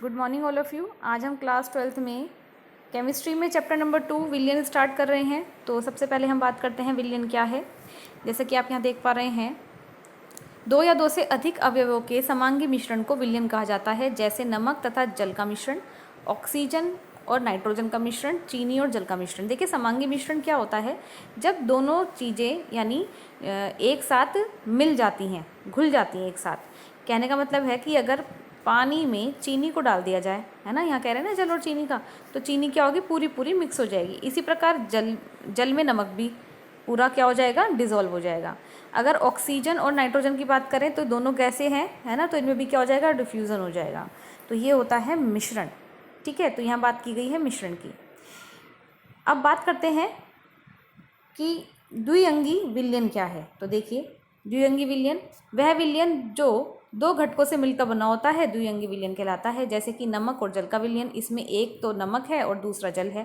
Good morning all of you. आज हम class 12th में केमिस्ट्री में चैप्टर नंबर 2 विलयन स्टार्ट कर रहे हैं। तो सबसे पहले हम बात करते हैं विलयन क्या है। जैसे कि आप यहाँ देख पा रहे हैं, दो या दो से अधिक अवयवों के समांगी मिश्रण को विलयन कहा जाता है, जैसे नमक तथा जल का मिश्रण, ऑक्सीजन और नाइट्रोजन का मिश्रण, चीनी और जल का मिश्रण। देखिए समांगी मिश्रण क्या होता है, जब दोनों चीज़ें यानी एक साथ मिल जाती हैं, घुल जाती हैं एक साथ। कहने का मतलब है कि अगर पानी में चीनी को डाल दिया जाए, है ना, यहाँ कह रहे हैं ना जल और चीनी का, तो चीनी क्या होगी, पूरी पूरी मिक्स हो जाएगी। इसी प्रकार जल में नमक भी पूरा क्या हो जाएगा, डिज़ोल्व हो जाएगा। अगर ऑक्सीजन और नाइट्रोजन की बात करें तो दोनों गैसें हैं, है ना, तो इनमें भी क्या हो जाएगा, डिफ्यूज़न हो जाएगा। तो ये होता है मिश्रण। ठीक है, तो यहाँ बात की गई है मिश्रण की। अब बात करते हैं कि द्विअंगी विलयन क्या है। तो देखिए, द्विअंगी विलयन वह विलयन जो दो घटकों से मिलकर बना होता है, द्विअंगी विलयन कहलाता है। जैसे कि नमक और जल का विलयन, इसमें एक तो नमक है और दूसरा जल है।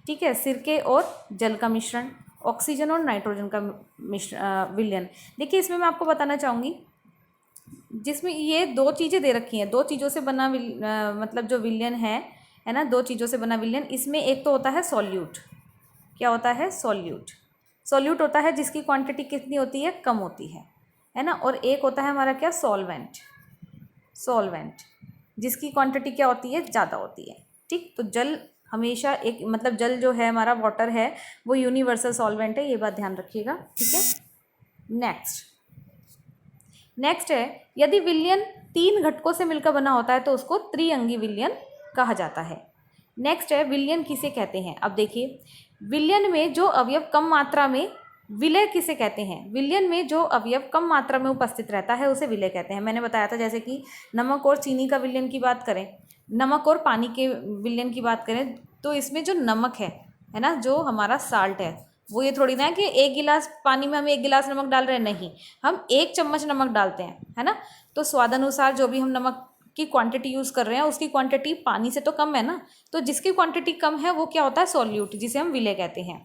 ठीक है, सिरके और जल का मिश्रण, ऑक्सीजन और नाइट्रोजन का विलयन। देखिए इसमें मैं आपको बताना चाहूँगी, जिसमें ये दो चीज़ें दे रखी हैं, दो चीज़ों से बना मतलब जो विलयन है ना, दो चीज़ों से बना विलयन। इसमें एक तो होता है सॉल्यूट। क्या होता है, सॉल्यूट। सॉल्यूट होता है जिसकी क्वांटिटी कितनी होती है, कम होती है ना। और एक होता है हमारा क्या, सॉल्वेंट। सॉल्वेंट जिसकी क्वांटिटी क्या होती है, ज़्यादा होती है। ठीक, तो जल हमेशा एक, मतलब जल जो है हमारा, वाटर है, वो यूनिवर्सल सॉल्वेंट है, ये बात ध्यान रखिएगा। ठीक है, नेक्स्ट है, यदि विलयन तीन घटकों से मिलकर बना होता है तो उसको त्रिअंगी विलयन कहा जाता है। नेक्स्ट है, विलयन किसे कहते हैं। अब देखिए, विलयन में जो अवयव कम मात्रा में, विलय किसे कहते हैं, विलयन में जो अवयव कम मात्रा में उपस्थित रहता है उसे विलय कहते हैं। मैंने बताया था, जैसे कि नमक और चीनी का विलयन की बात करें, नमक और पानी के विलयन की बात करें, तो इसमें जो नमक है ना, जो हमारा साल्ट है, वो ये थोड़ी ना है कि एक गिलास पानी में हम एक गिलास नमक डाल रहे हैं, नहीं, हम एक चम्मच नमक डालते हैं, है ना। तो स्वादानुसार जो भी हम नमक की क्वांटिटी यूज़ कर रहे हैं, उसकी क्वांटिटी पानी से तो कम है ना, तो जिसकी क्वांटिटी कम है वो क्या होता है, सॉल्यूट, जिसे हम विलय कहते हैं।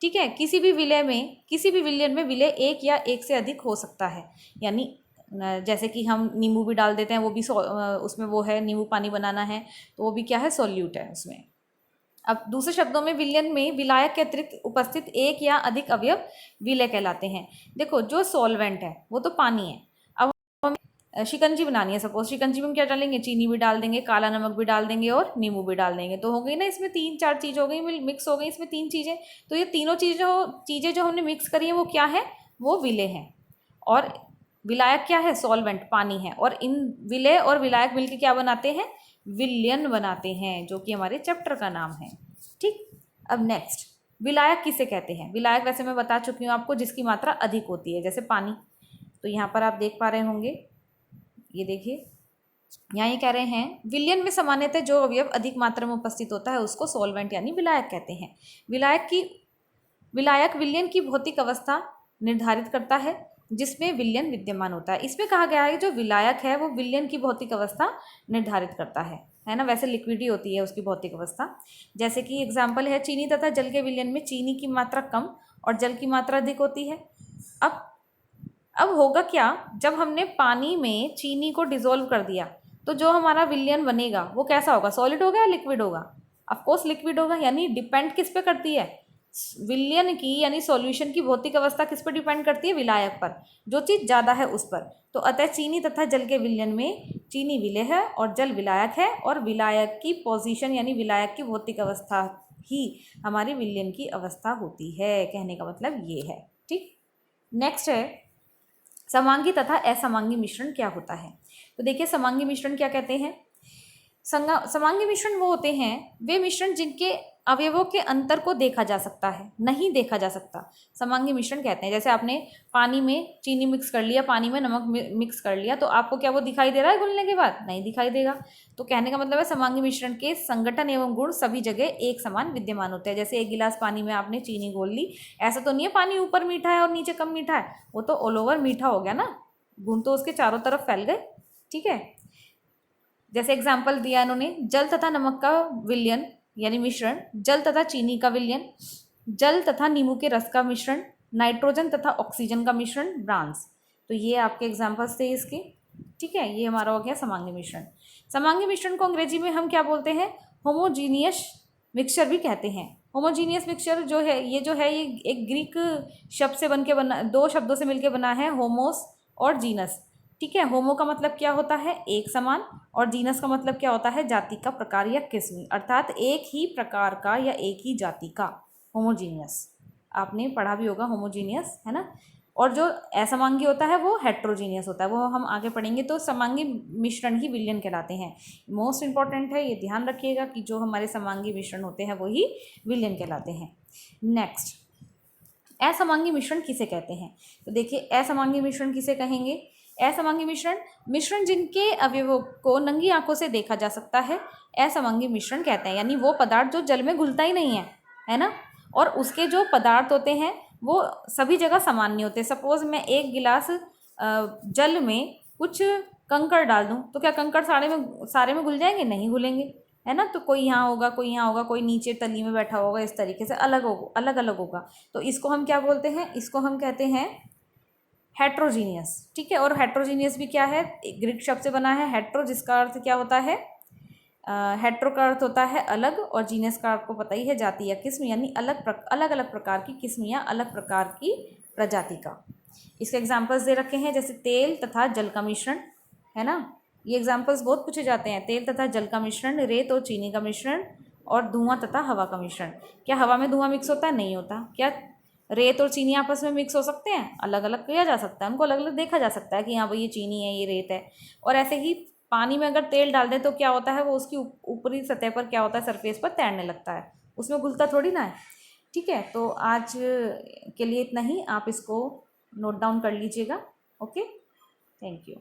ठीक है, किसी भी विलयन में विलय एक या एक से अधिक हो सकता है। यानी जैसे कि हम नींबू भी डाल देते हैं, वो भी उसमें वो है, नींबू पानी बनाना है तो वो भी क्या है, सॉल्यूट है उसमें। अब दूसरे शब्दों में, विलयन में विलायक के अतिरिक्त उपस्थित एक या अधिक अवयव विलय कहलाते हैं। देखो, जो सॉल्वेंट है वो तो पानी है। अब हमें शिकंजी बनानी है, सपोज शिकंजी में हम क्या डालेंगे, चीनी भी डाल देंगे, काला नमक भी डाल देंगे और नींबू भी डाल देंगे, तो हो गई ना, इसमें तीन चार चीज़ हो गई, मिक्स हो गई इसमें तीन चीज़ें। तो ये तीनों चीज़ें जो हमने मिक्स करी है वो क्या है, वो विलय है। और विलायक क्या है, सॉल्वेंट, पानी है। और इन विलय और विलायक मिलकर क्या बनाते हैं, विलयन बनाते हैं, जो कि हमारे चैप्टर का नाम है। ठीक, अब नेक्स्ट, विलायक किसे कहते हैं। विलायक वैसे मैं बता चुकी हूँ आपको, जिसकी मात्रा अधिक होती है, जैसे पानी। तो यहाँ पर आप देख पा रहे होंगे, ये देखिए, यहाँ ये कह रहे हैं, विलयन में सामान्यतः जो अवयव अधिक मात्रा में उपस्थित होता है उसको सॉल्वेंट यानी विलायक कहते हैं। विलायक विलयन की भौतिक अवस्था निर्धारित करता है जिसमें विलयन विद्यमान होता है। इसमें कहा गया है जो विलायक है वो विलयन की भौतिक अवस्था निर्धारित करता है ना। वैसे लिक्विड ही होती है उसकी भौतिक अवस्था। जैसे कि एग्जाम्पल है, चीनी तथा जल के विलयन में चीनी की मात्रा कम और जल की मात्रा अधिक होती है। अब होगा क्या, जब हमने पानी में चीनी को डिसॉल्व कर दिया तो जो हमारा विलयन बनेगा वो कैसा होगा, सॉलिड होगा या लिक्विड होगा, ऑफकोर्स लिक्विड होगा। यानी डिपेंड किस पे करती है, विलयन की यानी सॉल्यूशन की भौतिक अवस्था किस पर डिपेंड करती है, विलायक पर, जो चीज़ ज़्यादा है उस पर। तो अतः चीनी तथा जल के विलयन में चीनी विलय है और जल विलायक है, और विलायक की पोजीशन यानी विलायक की भौतिक अवस्था ही हमारी विलयन की अवस्था होती है। कहने का मतलब ये है। ठीक, नेक्स्ट है, समांगी तथा असमांगी मिश्रण क्या होता है। तो देखिए, समांगी मिश्रण क्या कहते हैं। समांगी मिश्रण वो होते हैं, वे मिश्रण जिनके अवयवों के अंतर को देखा जा सकता है, नहीं देखा जा सकता, समांगी मिश्रण कहते हैं। जैसे आपने पानी में चीनी मिक्स कर लिया, पानी में नमक मिक्स कर लिया, तो आपको क्या वो दिखाई दे रहा है घुलने के बाद, नहीं दिखाई देगा। तो कहने का मतलब है, समांगी मिश्रण के संगठन एवं गुण सभी जगह एक समान विद्यमान होते हैं। जैसे एक गिलास पानी में आपने चीनी घोल ली, ऐसा तो नहीं है पानी ऊपर मीठा है और नीचे कम मीठा है, वो तो ऑल ओवर मीठा हो गया ना, गुण तो उसके चारों तरफ फैल गए। ठीक है, जैसे एग्जाम्पल दिया इन्होंने, जल तथा नमक का विलयन यानी मिश्रण, जल तथा चीनी का विलयन, जल तथा नींबू के रस का मिश्रण, नाइट्रोजन तथा ऑक्सीजन का मिश्रण, ब्रांस। तो ये आपके एग्जाम्पल्स थे इसके। ठीक है, ये हमारा हो गया समांगी मिश्रण। समांगी मिश्रण को अंग्रेजी में हम क्या बोलते हैं, होमोजीनियस मिक्सचर भी कहते हैं। होमोजीनियस मिक्सचर जो है ये एक ग्रीक शब्द से बन के बना, दो शब्दों से मिलकर बना है, होमोस और जीनस। ठीक है, होमो का मतलब क्या होता है, एक समान, और जीनस का मतलब क्या होता है, जाति का, प्रकार या किस्म, अर्थात एक ही प्रकार का या एक ही जाति का, होमोजीनियस। आपने पढ़ा भी होगा होमोजीनियस, है ना। और जो असमांगी होता है वो हेट्रोजीनियस होता है, वो हम आगे पढ़ेंगे। तो समांगी मिश्रण ही विलयन कहलाते हैं। मोस्ट इंपॉर्टेंट है, ये ध्यान रखिएगा कि जो हमारे समांगी मिश्रण होते हैं वही विलयन कहलाते हैं। नेक्स्ट, असमांगी मिश्रण किसे कहते हैं? तो देखिए, असमांगी मिश्रण किसे कहेंगे? असमांगी मिश्रण जिनके अवयवों को नंगी आंखों से देखा जा सकता है, असमांगी मिश्रण कहते हैं। यानी वो पदार्थ जो जल में घुलता ही नहीं है ना, और उसके जो पदार्थ होते हैं वो सभी जगह समान नहीं होते। सपोज मैं एक गिलास जल में कुछ कंकड़ डाल दूं, तो क्या कंकड़ सारे में घुल जाएंगे? नहीं घुलेंगे, है ना। तो कोई यहाँ होगा, कोई यहाँ होगा, कोई नीचे तली में बैठा होगा, इस तरीके से अलग अलग होगा। तो इसको हम क्या बोलते हैं? इसको हम कहते हैं हेट्रोजीनियस। ठीक है, और हेट्रोजीनियस भी क्या है, ग्रीक शब्द से बना है हेट्रो, जिसका अर्थ क्या होता है, हेट्रो का अर्थ होता है अलग, और जीनस का आपको पता ही है, जाति या किस्म, यानी अलग अलग प्रकार की किस्म या अलग प्रकार की प्रजाति का। इसके एग्जाम्पल्स दे रखे हैं, जैसे तेल तथा जल का मिश्रण, है ना। ये एग्जाम्पल्स बहुत पूछे जाते हैं, तेल तथा जल का मिश्रण, रेत और चीनी का मिश्रण, और धुआं तथा हवा का मिश्रण। क्या हवा में धुआं मिक्स होता है? नहीं होता। क्या रेत और चीनी आपस में मिक्स हो सकते हैं? अलग अलग किया जा सकता है, उनको अलग अलग देखा जा सकता है कि हाँ भाई ये चीनी है, ये रेत है। और ऐसे ही पानी में अगर तेल डाल दें तो क्या होता है, वो उसकी ऊपरी सतह पर क्या होता है, सरफेस पर तैरने लगता है, उसमें घुलता थोड़ी ना है। ठीक है, तो आज के लिए इतना ही, आप इसको नोट डाउन कर लीजिएगा। Okay, thank you.